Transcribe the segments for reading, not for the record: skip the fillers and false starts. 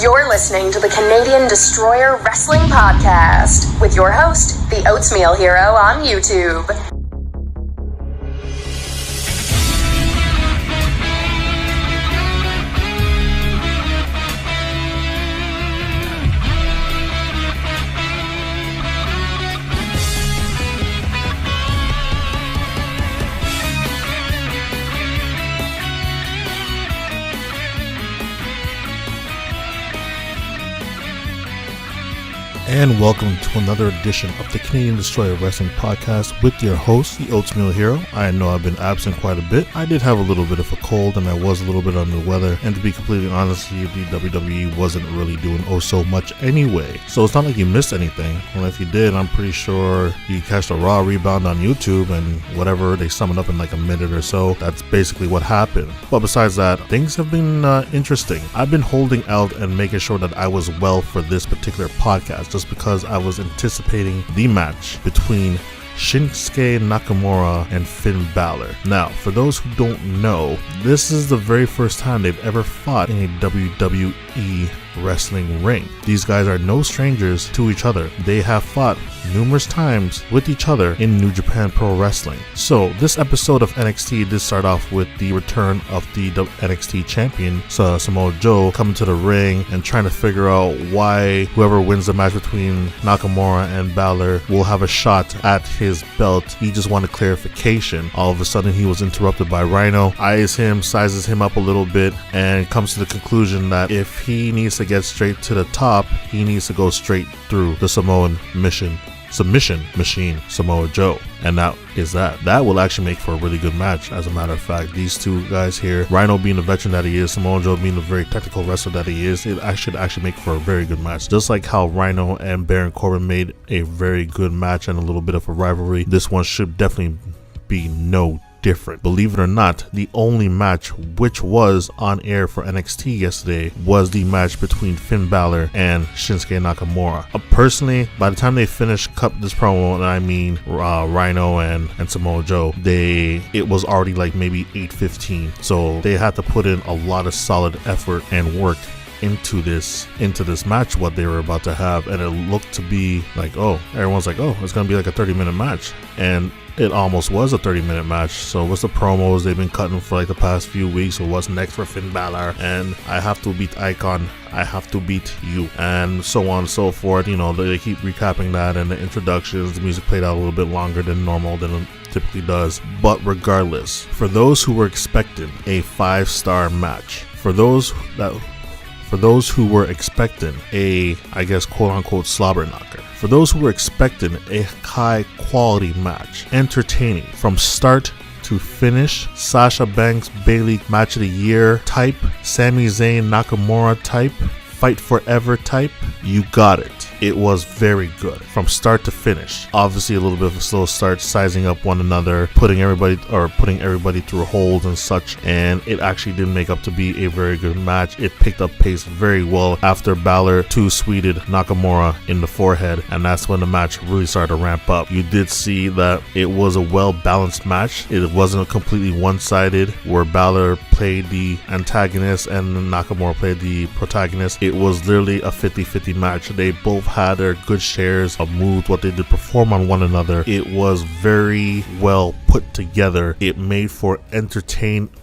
You're listening to the Canadian Destroyer Wrestling Podcast with your host, the Oatmeal Hero on YouTube. And welcome to another edition of the Canadian Destroyer Wrestling Podcast with your host, the Oatmeal Hero. I know I've been absent quite a bit. I did have a little bit of a cold and I was a little bit under the weather. And to be completely honest with you, the WWE wasn't really doing so much anyway. So it's not like you missed anything. Well, if you did, I'm pretty sure you catch a Raw rebound on YouTube and whatever, they sum it up in like a minute or so. That's basically what happened. But besides that, things have been interesting. I've been holding out and making sure that I was well for this particular podcast, just because I was anticipating the match between Shinsuke Nakamura and Finn Balor. Now, for those who don't know, this is the very first time they've ever fought in a WWE wrestling ring. These guys are no strangers to each other. They have fought numerous times with each other in New Japan Pro Wrestling. So this episode of NXT did start off with the return of the NXT champion Samoa Joe coming to the ring and trying to figure out why whoever wins the match between Nakamura and Balor will have a shot at his belt. He just wanted clarification. All of a sudden he was interrupted by Rhino, eyes him, sizes him up a little bit, and comes to the conclusion that if he needs to get straight to the top, he needs to go straight through the Samoan submission machine, Samoa Joe. And that is that. That will actually make for a really good match. As a matter of fact, these two guys here, Rhino being the veteran that he is, Samoa Joe being the very technical wrestler that he is, it should actually make for a very good match. Just like how Rhino and Baron Corbin made a very good match and a little bit of a rivalry, this one should definitely be no different. Believe it or not, the only match which was on air for NXT yesterday was the match between Finn Balor and Shinsuke Nakamura. Personally, by the time they finished this promo, and I mean Rhino and Samoa Joe, it was already like maybe 8:15. So they had to put in a lot of solid effort and work into this match, what they were about to have, and it looked to be like, everyone's like, it's gonna be like a 30-minute match, and it almost was a 30-minute match. So what's the promos they've been cutting for like the past few weeks, or what's next for Finn Balor, and I have to beat Icon, I have to beat you, and so on and so forth. You know, they keep recapping that, and the introductions, the music played out a little bit longer than normal, than it typically does. But regardless, for those who were expecting a 5-star match, for those who were expecting a, I guess, quote-unquote slobber knocker, for those who were expecting a high-quality match, entertaining from start to finish, Sasha Banks Bayley match of the year type, Sami Zayn Nakamura type, fight forever type, you got it. It was very good from start to finish. Obviously a little bit of a slow start, sizing up one another, putting everybody through holes and such, and it actually did make up to be a very good match. It picked up pace very well after Balor two-sweeted Nakamura in the forehead, and that's when the match really started to ramp up. You did see that it was a well-balanced match. It wasn't completely one-sided where Balor played the antagonist and Nakamura played the protagonist. It was literally a 50-50 match. They both had their good shares of moves, what they did perform on one another. It was very well put together. It made for entertainment.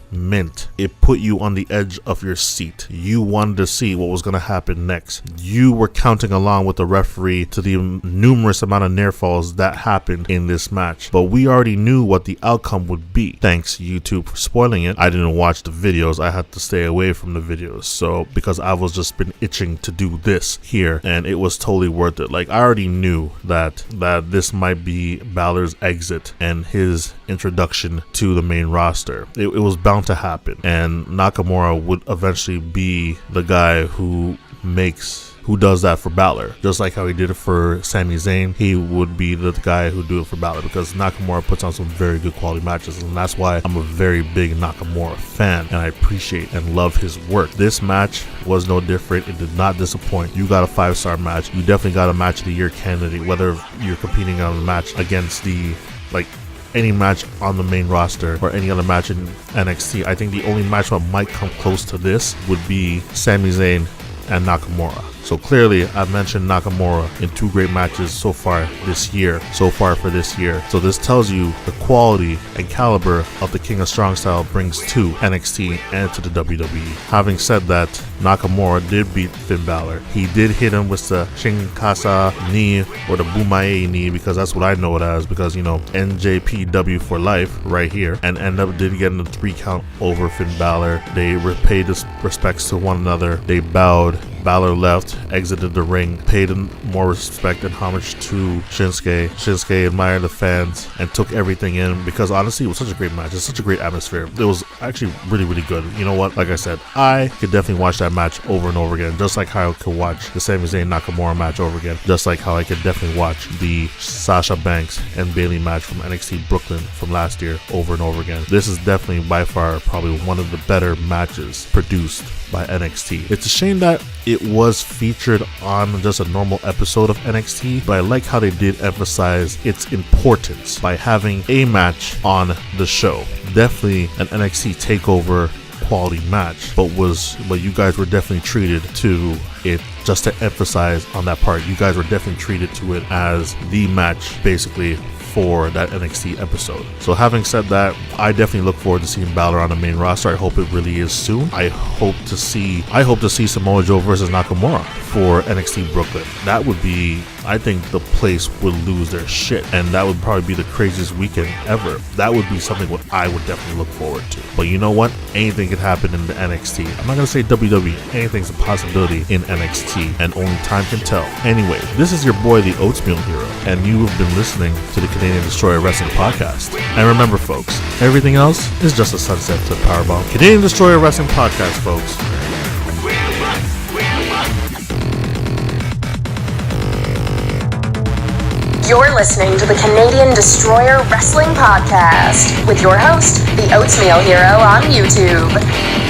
It put you on the edge of your seat. You wanted to see what was going to happen next. You were counting along with the referee to the numerous amount of near falls that happened in this match. But we already knew what the outcome would be. Thanks YouTube for spoiling it. I didn't watch the videos. I had to stay away from the videos. So because I was just been itching to do this here, and it was totally worth it. Like, I already knew that this might be Balor's exit and his introduction to the main roster. It was bound to happen, and Nakamura would eventually be the guy who does that for Balor, just like how he did it for Sami Zayn. He would be the guy who do it for Balor, because Nakamura puts on some very good quality matches, and that's why I'm a very big Nakamura fan, and I appreciate and love his work. This match was no different. It did not disappoint. You got a 5-star match. You definitely got a match of the year candidate, whether you're competing on a match against any match on the main roster or any other match in NXT. I think the only match that might come close to this would be Sami Zayn and Nakamura. So clearly, I've mentioned Nakamura in 2 great matches so far for this year. So this tells you the quality and caliber of the King of Strong Style brings to NXT and to the WWE. Having said that, Nakamura did beat Finn Balor. He did hit him with the Shinkasa knee or the Bumae knee, because that's what I know it as, because NJPW for life right here, and end up did get in the 3 count over Finn Balor. They paid his respects to one another. They bowed. Balor left, exited the ring, paid more respect and homage to Shinsuke. Shinsuke admired the fans and took everything in, because honestly, it was such a great match. It's such a great atmosphere. It was actually really, really good. You know what? Like I said, I could definitely watch that match over and over again, just like how I could watch the Sami Zayn Nakamura match over again, just like how I could definitely watch the Sasha Banks and Bayley match from NXT Brooklyn from last year over and over again. This is definitely by far probably one of the better matches produced by NXT. It's a shame that it was featured on just a normal episode of NXT, but I like how they did emphasize its importance by having a match on the show. Definitely an NXT takeover quality match, but you guys were definitely treated to it, just to emphasize on that part. You guys were definitely treated to it as the match basically for that NXT episode. So having said that, I definitely look forward to seeing Balor on the main roster. I hope it really is soon. I hope to see Samoa Joe versus Nakamura for NXT Brooklyn. That would be, I think the place would lose their shit, and that would probably be the craziest weekend ever. That would be something what I would definitely look forward to. But you know what? Anything could happen in the NXT. I'm not gonna say WWE. Anything's a possibility in NXT, and only time can tell. Anyway, this is your boy, the Oatmeal Hero, and you have been listening to the Canadian Destroyer Wrestling Podcast. And remember, folks, everything else is just a sunset to the Powerbomb. Canadian Destroyer Wrestling Podcast, folks. You're listening to the Canadian Destroyer Wrestling Podcast with your host, the Oatmeal Hero on YouTube.